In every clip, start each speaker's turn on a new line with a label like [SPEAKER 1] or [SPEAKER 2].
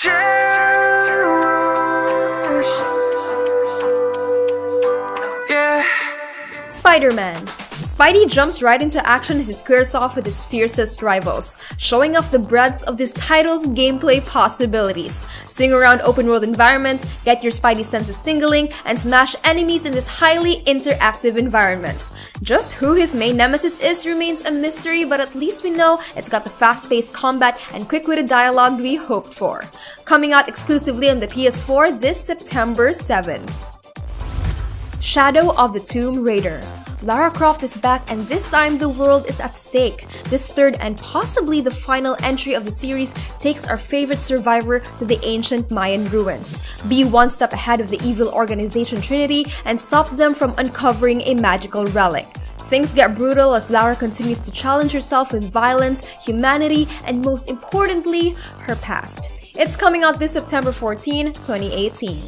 [SPEAKER 1] Yeah.
[SPEAKER 2] Spider-Man. Spidey jumps right into action as he squares off with his fiercest rivals, showing off the breadth of this title's gameplay possibilities. Swing around open-world environments, get your Spidey senses tingling, and smash enemies in this highly interactive environments. Just who his main nemesis is remains a mystery, but at least we know it's got the fast-paced combat and quick-witted dialogue we hoped for. Coming out exclusively on the PS4 this September 7th. Shadow of the Tomb Raider. Lara Croft is back, and this time the world is at stake. This third and possibly the final entry of the series takes our favorite survivor to the ancient Mayan ruins. Be one step ahead of the evil organization Trinity and stop them from uncovering a magical relic. Things get brutal as Lara continues to challenge herself with violence, humanity, and most importantly, her past. It's coming out this September 14, 2018.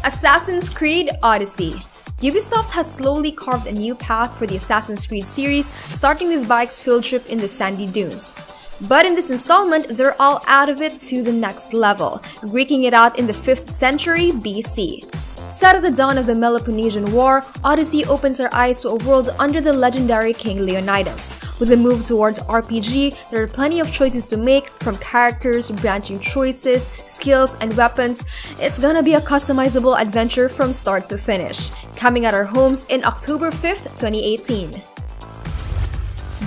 [SPEAKER 2] Assassin's Creed Odyssey. Ubisoft has slowly carved a new path for the Assassin's Creed series, starting with Bayek's field trip in the sandy dunes. But in this installment, they're all out of it to the next level, Greeking it out in the 5th century BC. Set at the dawn of the Peloponnesian War, Odyssey opens our eyes to a world under the legendary King Leonidas. With a move towards RPG, there are plenty of choices to make, from characters, branching choices, skills, and weapons. It's gonna be a customizable adventure from start to finish. Coming at our homes in October 5th, 2018.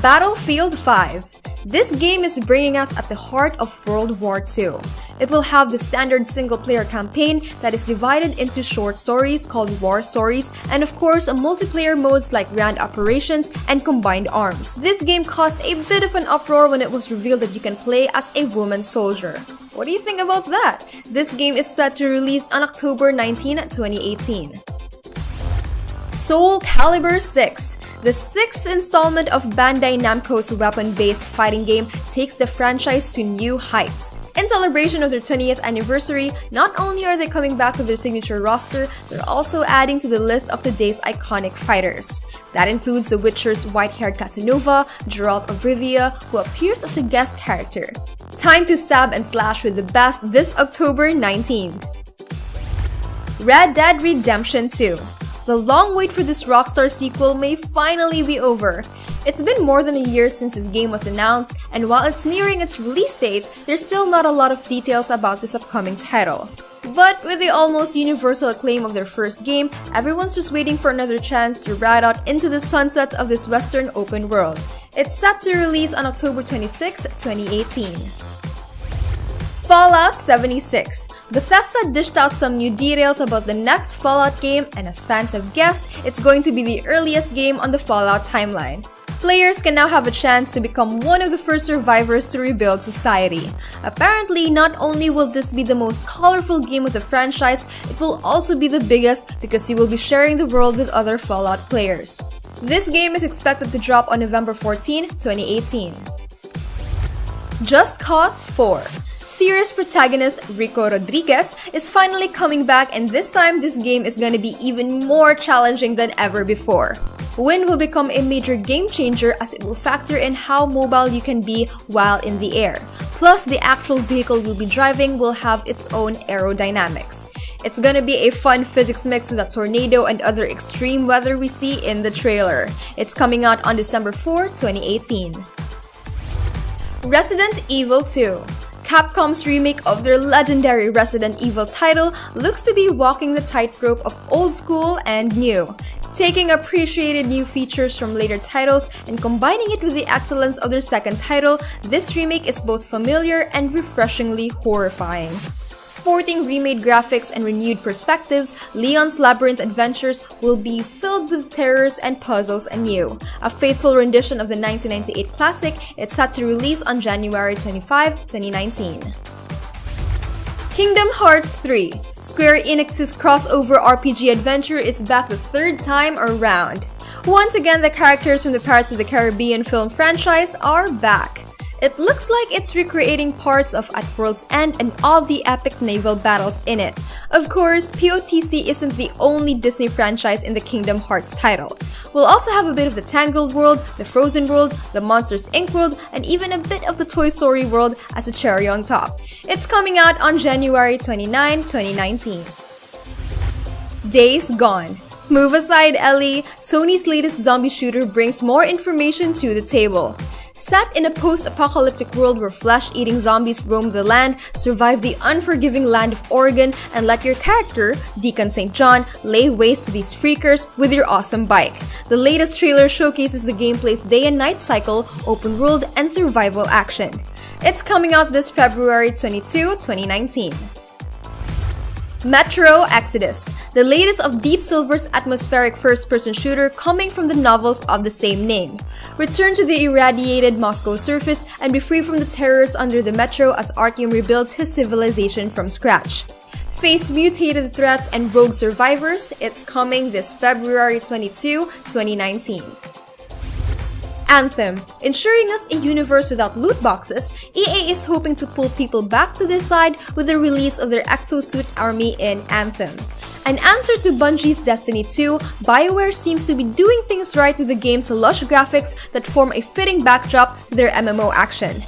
[SPEAKER 2] Battlefield 5. This game is bringing us at the heart of World War II. It will have the standard single-player campaign that is divided into short stories called War Stories, and of course multiplayer modes like Grand Operations and Combined Arms. This game caused a bit of an uproar when it was revealed that you can play as a woman soldier. What do you think about that? This game is set to release on October 19, 2018. Soul Calibur 6. The 6th installment of Bandai Namco's weapon-based fighting game takes the franchise to new heights. In celebration of their 20th anniversary, not only are they coming back with their signature roster, they're also adding to the list of today's iconic fighters. That includes The Witcher's white-haired Casanova, Geralt of Rivia, who appears as a guest character. Time to stab and slash with the best this October 19th. Red Dead Redemption 2. The long wait for this Rockstar sequel may finally be over. It's been more than a year since this game was announced, and while it's nearing its release date, there's still not a lot of details about this upcoming title. But with the almost universal acclaim of their first game, everyone's just waiting for another chance to ride out into the sunsets of this Western open world. It's set to release on October 26, 2018. Fallout 76. Bethesda dished out some new details about the next Fallout game, and as fans have guessed, it's going to be the earliest game on the Fallout timeline. Players can now have a chance to become one of the first survivors to rebuild society. Apparently, not only will this be the most colorful game of the franchise, it will also be the biggest because you will be sharing the world with other Fallout players. This game is expected to drop on November 14, 2018. Just Cause 4. Series protagonist Rico Rodriguez is finally coming back, and this time this game is going to be even more challenging than ever before. Wind will become a major game changer as it will factor in how mobile you can be while in the air. Plus, the actual vehicle you'll be driving will have its own aerodynamics. It's gonna be a fun physics mix with that tornado and other extreme weather we see in the trailer. It's coming out on December 4, 2018. Resident Evil 2. Capcom's remake of their legendary Resident Evil title looks to be walking the tightrope of old school and new, taking appreciated new features from later titles and combining it with the excellence of their second title. This remake is both familiar and refreshingly horrifying. Sporting remade graphics and renewed perspectives, Leon's Labyrinth adventures will be filled with terrors and puzzles anew. A faithful rendition of the 1998 classic, it's set to release on January 25, 2019. Kingdom Hearts 3. Square Enix's crossover RPG adventure is back the third time around. Once again, the characters from the Pirates of the Caribbean film franchise are back. It looks like it's recreating parts of At World's End and all the epic naval battles in it. Of course, POTC isn't the only Disney franchise in the Kingdom Hearts title. We'll also have a bit of the Tangled world, the Frozen world, the Monsters Inc. world, and even a bit of the Toy Story world as a cherry on top. It's coming out on January 29, 2019. Days Gone. Move aside, Ellie. Sony's latest zombie shooter brings more information to the table. Set in a post-apocalyptic world where flesh-eating zombies roam the land, survive the unforgiving land of Oregon, and let your character, Deacon St. John, lay waste to these freakers with your awesome bike. The latest trailer showcases the gameplay's day and night cycle, open world, and survival action. It's coming out this February 22, 2019. Metro Exodus, the latest of Deep Silver's atmospheric first-person shooter coming from the novels of the same name. Return to the irradiated Moscow surface and be free from the terrors under the metro as Artyom rebuilds his civilization from scratch. Face mutated threats and rogue survivors. It's coming this February 22, 2019. Anthem. Ensuring us a universe without loot boxes, EA is hoping to pull people back to their side with the release of their exosuit army in Anthem. An answer to Bungie's Destiny 2, BioWare seems to be doing things right with the game's lush graphics that form a fitting backdrop to their MMO action.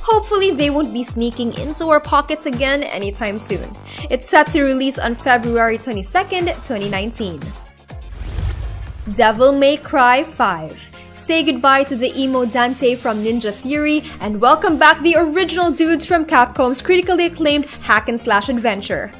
[SPEAKER 2] Hopefully they won't be sneaking into our pockets again anytime soon. It's set to release on February 22nd, 2019. Devil May Cry 5. Say goodbye to the emo Dante from Ninja Theory and welcome back the original dudes from Capcom's critically acclaimed hack-and-slash adventure.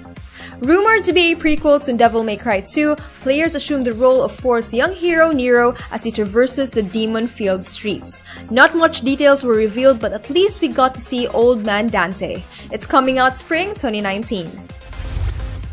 [SPEAKER 2] Rumored to be a prequel to Devil May Cry 2, players assume the role of 4's young hero Nero as he traverses the demon-filled streets. Not much details were revealed, but at least we got to see old man Dante. It's coming out spring 2019.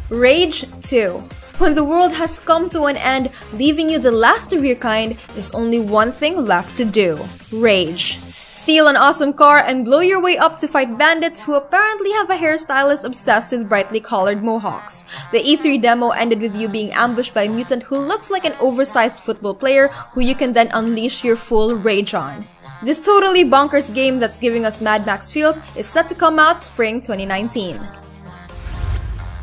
[SPEAKER 2] Rage 2. When the world has come to an end, leaving you the last of your kind, there's only one thing left to do: rage. Steal an awesome car and blow your way up to fight bandits who apparently have a hairstylist obsessed with brightly colored mohawks. The E3 demo ended with you being ambushed by a mutant who looks like an oversized football player who you can then unleash your full rage on. This totally bonkers game that's giving us Mad Max feels is set to come out spring 2019.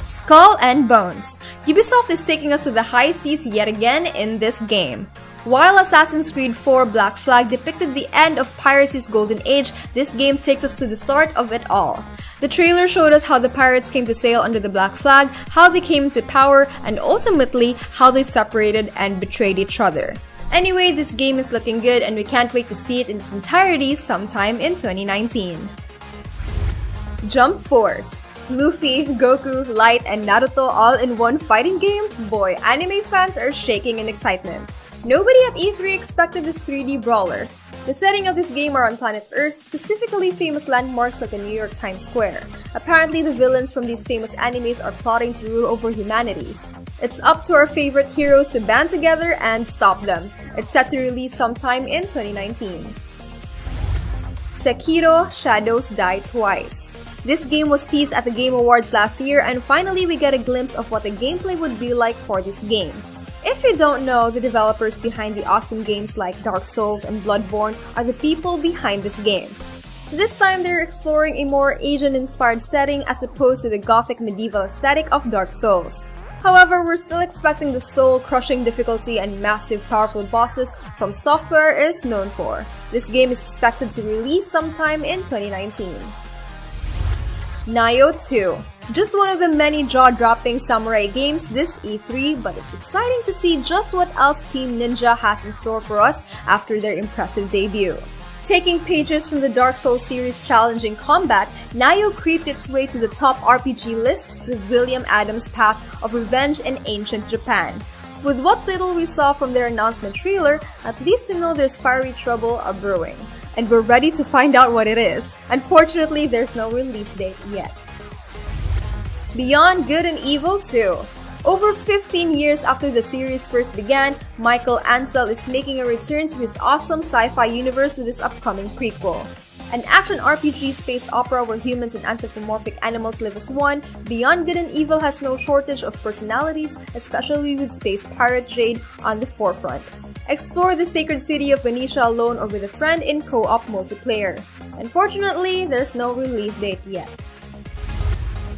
[SPEAKER 2] Skull and Bones. Ubisoft is taking us to the high seas yet again in this game. While Assassin's Creed 4 Black Flag depicted the end of piracy's golden age, this game takes us to the start of it all. The trailer showed us how the pirates came to sail under the Black Flag, how they came to power, and ultimately how they separated and betrayed each other. Anyway, this game is looking good and we can't wait to see it in its entirety sometime in 2019. Jump Force. Luffy, Goku, Light, and Naruto all in one fighting game? Boy, anime fans are shaking in excitement. Nobody at E3 expected this 3D brawler. The setting of this game are on planet Earth, specifically famous landmarks like the New York Times Square. Apparently, the villains from these famous animes are plotting to rule over humanity. It's up to our favorite heroes to band together and stop them. It's set to release sometime in 2019. Sekiro: Shadows Die Twice. This game was teased at the Game Awards last year, and finally we get a glimpse of what the gameplay would be like for this game. If you don't know, the developers behind the awesome games like Dark Souls and Bloodborne are the people behind this game. This time they're exploring a more Asian-inspired setting as opposed to the gothic medieval aesthetic of Dark Souls. However, we're still expecting the soul-crushing difficulty and massive powerful bosses From Software is known for. This game is expected to release sometime in 2019. Nioh 2. Just one of the many jaw-dropping samurai games this E3, but it's exciting to see just what else Team Ninja has in store for us after their impressive debut. Taking pages from the Dark Souls series' challenging combat, Nioh creeped its way to the top RPG lists with William Adams' Path of Revenge in ancient Japan. With what little we saw from their announcement trailer, at least we know there's fiery trouble brewing. And we're ready to find out what it is. Unfortunately, there's no release date yet. Beyond Good and Evil 2. Over 15 years after the series first began, Michael Ansel is making a return to his awesome sci-fi universe with his upcoming prequel. An action RPG space opera where humans and anthropomorphic animals live as one, Beyond Good and Evil has no shortage of personalities, especially with Space Pirate Jade on the forefront. Explore the sacred city of Venetia alone or with a friend in co-op multiplayer. Unfortunately, there's no release date yet.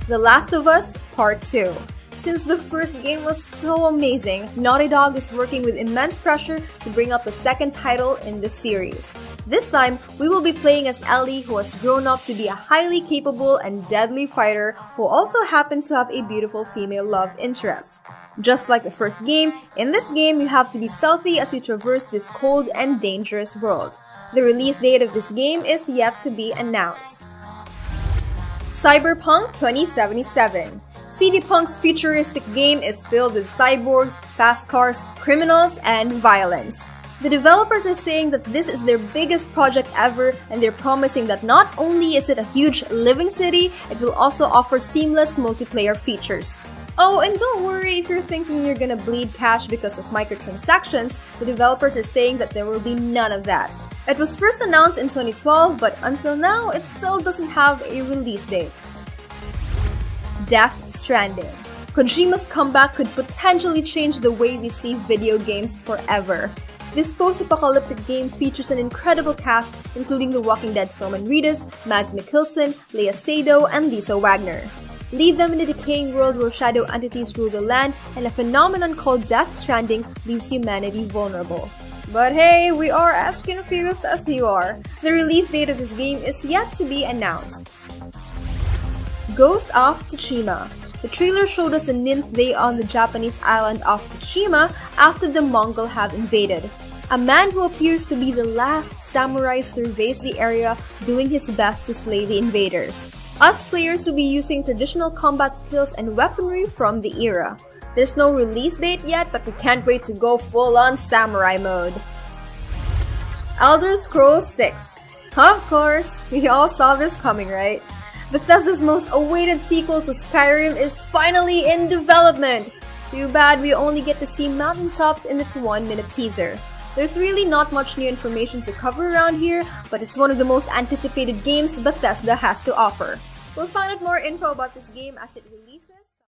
[SPEAKER 2] The Last of Us Part 2. Since the first game was so amazing, Naughty Dog is working with immense pressure to bring out the second title in the series. This time, we will be playing as Ellie, who has grown up to be a highly capable and deadly fighter who also happens to have a beautiful female love interest. Just like the first game, in this game you have to be stealthy as you traverse this cold and dangerous world. The release date of this game is yet to be announced. Cyberpunk 2077. CD Punk's futuristic game is filled with cyborgs, fast cars, criminals, and violence. The developers are saying that this is their biggest project ever, and they're promising that not only is it a huge living city, it will also offer seamless multiplayer features. Oh, and don't worry if you're thinking you're gonna bleed cash because of microtransactions, the developers are saying that there will be none of that. It was first announced in 2012, but until now, it still doesn't have a release date. Death Stranding. Kojima's comeback could potentially change the way we see video games forever. This post-apocalyptic game features an incredible cast, including The Walking Dead's Norman Reedus, Mads Mikkelsen, Lea Seydoux, and Lisa Wagner. Lead them in a decaying world where shadow entities rule the land, and a phenomenon called Death Stranding leaves humanity vulnerable. But hey, we are as confused as you are. The release date of this game is yet to be announced. Ghost of Tsushima. The trailer showed us the 9th day on the Japanese island of Tsushima after the Mongol have invaded. A man who appears to be the last samurai surveys the area, doing his best to slay the invaders. Us players will be using traditional combat skills and weaponry from the era. There's no release date yet, but we can't wait to go full-on samurai mode. Elder Scrolls 6. Of course, we all saw this coming, right? Bethesda's most awaited sequel to Skyrim is finally in development! Too bad we only get to see mountaintops in its 1-minute teaser. There's really not much new information to cover around here, but it's one of the most anticipated games Bethesda has to offer. We'll find out more info about this game as it releases.